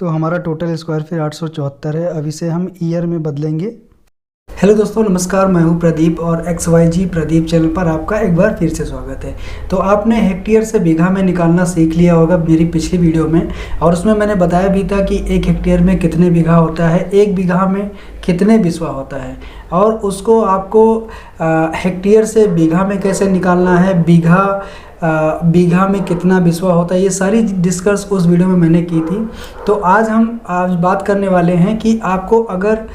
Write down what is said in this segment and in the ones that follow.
तो हमारा total square feet 874 है। अब इसे हम ईयर में बदलेंगे। हेलो दोस्तों, नमस्कार। मैं हूं प्रदीप और XYG प्रदीप चैनल पर आपका एक बार फिर से स्वागत है। तो आपने हेक्टेयर से बीघा में निकालना सीख लिया होगा मेरी पिछली वीडियो में, और उसमें मैंने बताया भी था कि एक हेक्टेयर में कितने बीघा होता है, एक बीघा में कितने बिस्वा होता है, और उसको आपको हेक्टेयर से बीघा में कैसे निकालना है, बीघा में कितना बिस्वा होता है, ये सारी डिस्कस उस वीडियो में मैंने की थी। तो आज बात करने वाले हैं कि आपको अगर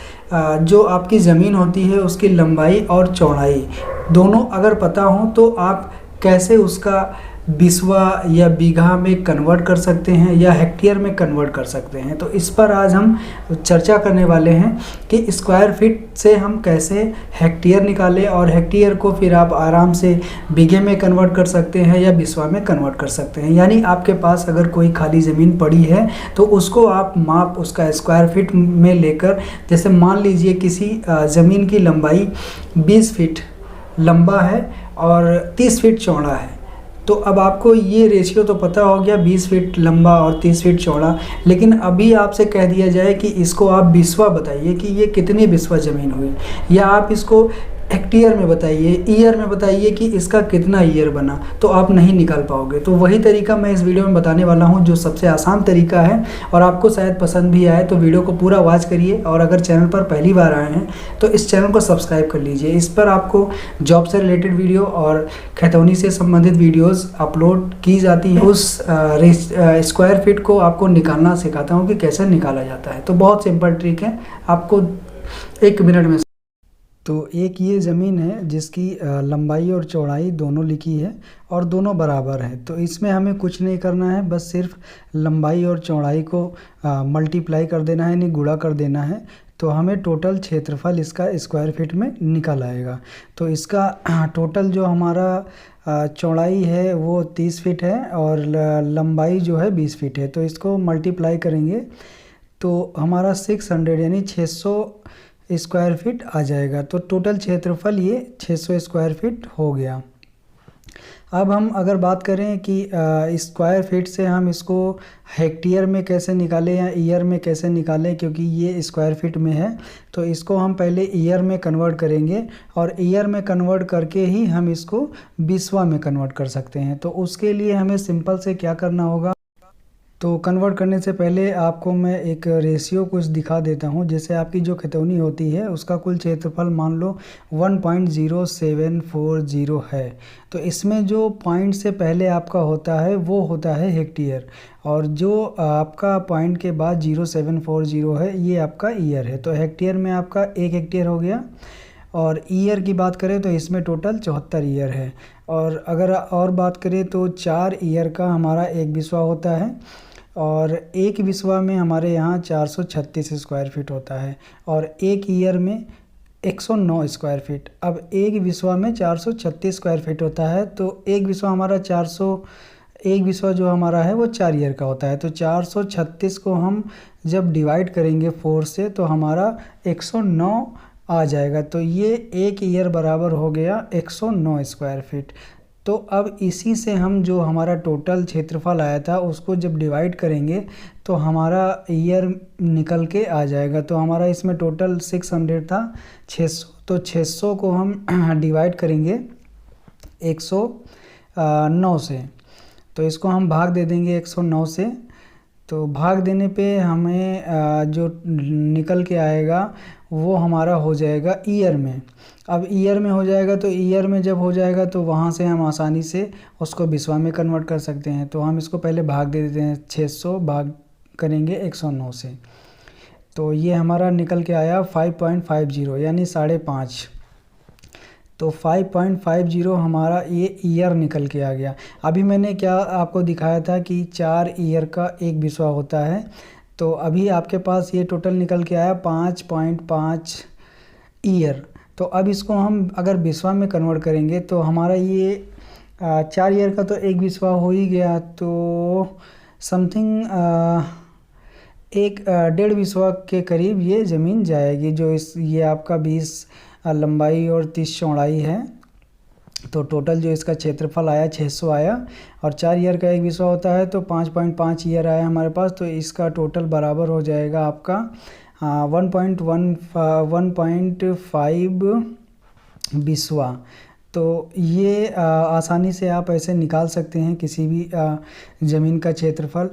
जो आपकी ज़मीन होती है उसकी लंबाई और चौड़ाई दोनों अगर पता हो तो आप कैसे उसका बिस्वा या बीघा में कन्वर्ट कर सकते हैं या हेक्टेयर में कन्वर्ट कर सकते हैं। तो इस पर आज हम चर्चा करने वाले हैं कि स्क्वायर फीट से हम कैसे हेक्टेयर निकालें और हेक्टेयर को फिर आप आराम से बीघे में कन्वर्ट कर सकते हैं या बिस्वा में कन्वर्ट कर सकते हैं। यानी आपके पास अगर कोई खाली ज़मीन पड़ी है तो उसको आप माप उसका स्क्वायर फीट में लेकर, जैसे मान लीजिए किसी ज़मीन की लंबाई 20 फीट लंबा है और 30 फीट चौड़ा है, तो अब आपको ये रेशियो तो पता हो गया 20 फीट लंबा और 30 फीट चौड़ा। लेकिन अभी आपसे कह दिया जाए कि इसको आप बिस्वा बताइए कि ये कितनी बिस्वा ज़मीन हुई, या आप इसको हेक्टेयर में बताइए, ईयर में बताइए कि इसका कितना ईयर बना, तो आप नहीं निकाल पाओगे। तो वही तरीका मैं इस वीडियो में बताने वाला हूं, जो सबसे आसान तरीका है और आपको शायद पसंद भी आए। तो वीडियो को पूरा वॉच करिए, और अगर चैनल पर पहली बार आए हैं तो इस चैनल को सब्सक्राइब कर लीजिए। इस पर आपको जॉब से रिलेटेड वीडियो और खैतौनी से संबंधित वीडियोज़ अपलोड की जाती है। उस स्क्वायर फीट को आपको निकालना सिखाता हूँ कि कैसे निकाला जाता है। तो बहुत सिंपल ट्रिक है, आपको 1 मिनट में। तो एक ये ज़मीन है जिसकी लंबाई और चौड़ाई दोनों लिखी है और दोनों बराबर है। तो इसमें हमें कुछ नहीं करना है, बस सिर्फ लंबाई और चौड़ाई को मल्टीप्लाई कर देना है, यानी गुणा कर देना है। तो हमें टोटल क्षेत्रफल इसका स्क्वायर फीट में निकल आएगा। तो इसका टोटल जो हमारा चौड़ाई है वो 30 फीट है और लंबाई जो है 20 फीट है। तो इसको मल्टीप्लाई करेंगे तो हमारा 600 यानी 600 स्क्वायर फीट आ जाएगा। तो टोटल क्षेत्रफल ये 600 स्क्वायर फीट हो गया। अब हम अगर बात करें कि स्क्वायर फीट से हम इसको हेक्टेयर में कैसे निकालें या ईयर में कैसे निकालें, क्योंकि ये स्क्वायर फीट में है, तो इसको हम पहले ईयर में कन्वर्ट करेंगे और ईयर में कन्वर्ट करके ही हम इसको बिस्वा में कन्वर्ट कर सकते हैं। तो उसके लिए हमें सिंपल से क्या करना होगा, तो कन्वर्ट करने से पहले आपको मैं एक रेशियो कुछ दिखा देता हूं। जैसे आपकी जो खतौनी होती है उसका कुल क्षेत्रफल मान लो 1.0740 है, तो इसमें जो पॉइंट से पहले आपका होता है वो होता है हेक्टेयर, और जो आपका पॉइंट के बाद 0740 है ये आपका ईयर है। तो हेक्टेयर में आपका 1 हेक्टेयर हो गया। और ईयर की बात करें तो इसमें टोटल 74 ईयर है। और अगर और बात करें तो 4 ईयर का हमारा एक बिस्वा होता है, और एक बिस्वा में हमारे यहाँ 436 स्क्वायर फीट होता है, और एक ईयर में 109 स्क्वायर फीट। अब एक बिस्वा में 436 स्क्वायर फीट होता है, तो एक बिस्वा हमारा 400, एक बिस्वा जो हमारा है वो 4 ईयर का होता है। तो 436 को हम जब डिवाइड करेंगे 4 से तो हमारा 109 आ जाएगा। तो ये एक ईयर बराबर हो गया 109 स्क्वायर फीट। तो अब इसी से हम जो हमारा टोटल क्षेत्रफल आया था उसको जब डिवाइड करेंगे तो हमारा ईयर निकल के आ जाएगा। तो हमारा इसमें टोटल 600 था, 600, तो 600 को हम डिवाइड करेंगे 109 से, तो इसको हम भाग दे देंगे 109 से। तो भाग देने पे हमें जो निकल के आएगा वो हमारा हो जाएगा ईयर में। अब ईयर में हो जाएगा, तो ईयर में जब हो जाएगा तो वहाँ से हम आसानी से उसको बिस्वा में कन्वर्ट कर सकते हैं। तो हम इसको पहले भाग दे देते हैं, 600 भाग करेंगे 109 से, तो ये हमारा निकल के आया 5.50 यानी 5.5। तो 5.50 हमारा ये ईयर निकल के आ गया। अभी मैंने क्या आपको दिखाया था कि 4 ईयर का एक बिस्वा होता है, तो अभी आपके पास ये टोटल निकल के आया 5.5 ईयर। तो अब इसको हम अगर बिस्वा में कन्वर्ट करेंगे तो हमारा ये 4 ईयर का तो एक बिस्वा हो ही गया, तो समथिंग एक 1.5 बिस्वा के करीब ये ज़मीन जाएगी। जो ये आपका 20 लंबाई और 30 चौड़ाई है, तो टोटल जो इसका क्षेत्रफल आया 600 आया, और 4 ईयर का एक विषय होता है तो 5.5 ईयर आया हमारे पास। तो इसका टोटल बराबर हो जाएगा आपका 1.5 विश्वा। तो ये आसानी से आप ऐसे निकाल सकते हैं किसी भी ज़मीन का क्षेत्रफल।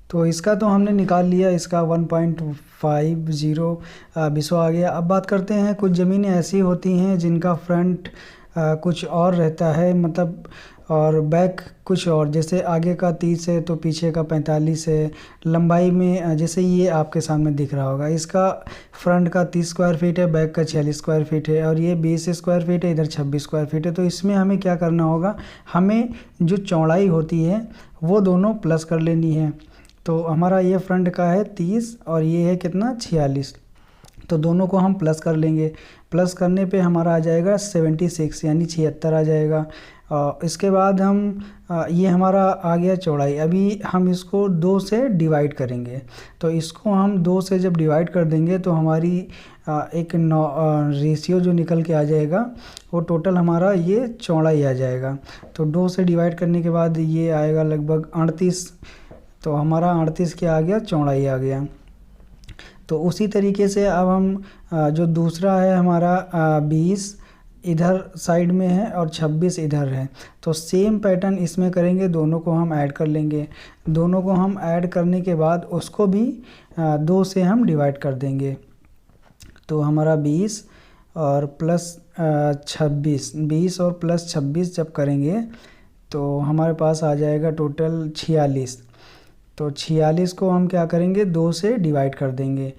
तो इसका तो हमने निकाल लिया, इसका 1.50 विश्वा आ गया। अब बात करते हैं, कुछ ज़मीनें ऐसी होती हैं जिनका फ्रंट कुछ और रहता है, मतलब और बैक कुछ और, जैसे आगे का 30 है तो पीछे का 45 है। लंबाई में जैसे ये आपके सामने दिख रहा होगा, इसका फ्रंट का 30 स्क्वायर फीट है, बैक का 46 स्क्वायर फीट है, और ये 20 स्क्वायर फीट है, इधर 26 स्क्वायर फीट है। तो इसमें हमें क्या करना होगा, हमें जो चौड़ाई होती है वो दोनों प्लस कर लेनी है। तो हमारा ये फ्रंट का है 30 और ये है कितना 46, तो दोनों को हम प्लस कर लेंगे। प्लस करने पे हमारा आ जाएगा 76 यानी 76 आ जाएगा। इसके बाद हम ये हमारा आ गया चौड़ाई। अभी हम इसको 2 से डिवाइड करेंगे, तो इसको हम 2 से जब डिवाइड कर देंगे तो हमारी एक रेशियो जो निकल के आ जाएगा वो टोटल हमारा ये चौड़ाई आ जाएगा। तो 2 से डिवाइड करने के बाद ये आएगा लगभग 38, तो हमारा 38 क्या आ गया, चौड़ाई आ गया। तो उसी तरीके से अब हम जो दूसरा है हमारा 20 इधर साइड में है और 26 इधर है, तो सेम पैटर्न इसमें करेंगे, दोनों को हम ऐड कर लेंगे। दोनों को हम ऐड करने के बाद उसको भी 2 से हम डिवाइड कर देंगे। तो हमारा 20 और प्लस 26, 20 और प्लस 26 जब करेंगे तो हमारे पास आ जाएगा टोटल 46। तो 46 को हम क्या करेंगे, 2 से डिवाइड कर देंगे।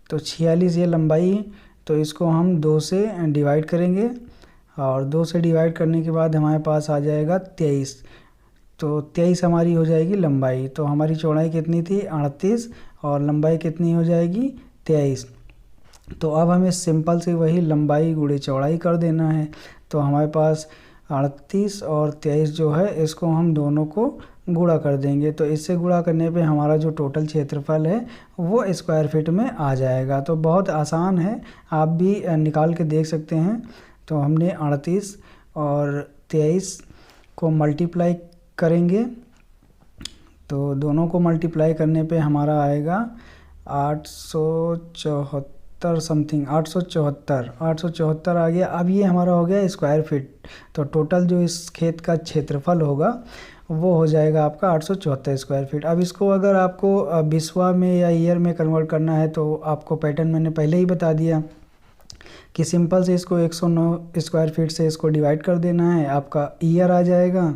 तो 46 ये लंबाई, तो इसको हम 2 से डिवाइड करेंगे, और 2 से डिवाइड करने के बाद हमारे पास आ जाएगा 23। तो 23 हमारी हो जाएगी लंबाई। तो हमारी चौड़ाई कितनी थी 38 और लंबाई कितनी हो जाएगी 23। तो अब हमें सिंपल से वही लंबाई गुणे चौड़ाई कर देना है। तो हमारे पास 38 और 23 जो है इसको हम दोनों को गुणा कर देंगे। तो इससे गुणा करने पे हमारा जो टोटल क्षेत्रफल है वो स्क्वायर फीट में आ जाएगा। तो बहुत आसान है, आप भी निकाल के देख सकते हैं। तो हमने 38 और 23 को मल्टीप्लाई करेंगे, तो दोनों को मल्टीप्लाई करने पे हमारा आएगा 874 समथिंग, 874 आ गया। अब ये हमारा हो गया स्क्वायर फीट। तो टोटल जो इस खेत का क्षेत्रफल होगा वो हो जाएगा आपका 874 स्क्वायर फीट। अब इसको अगर आपको बिस्वा में या ईयर में कन्वर्ट करना है तो आपको पैटर्न मैंने पहले ही बता दिया कि सिंपल से इसको 109 स्क्वायर फीट से इसको डिवाइड कर देना है, आपका ईयर आ जाएगा।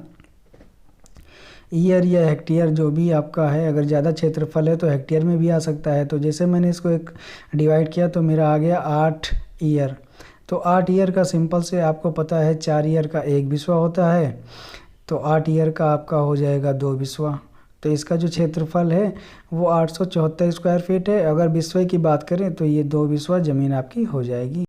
ईयर या हेक्टेयर जो भी आपका है, अगर ज़्यादा क्षेत्रफल है तो हेक्टेयर में भी आ सकता है। तो जैसे मैंने इसको एक डिवाइड किया तो मेरा आ गया 8 ईयर। तो 8 ईयर का सिंपल से आपको पता है 4 ईयर का एक बिस्वा होता है, तो 8 ईयर का आपका हो जाएगा 2 बिस्वा। तो इसका जो क्षेत्रफल है वो 874 स्क्वायर फीट है। अगर बिस्वे की बात करें तो ये 2 बिस्वा ज़मीन आपकी हो जाएगी।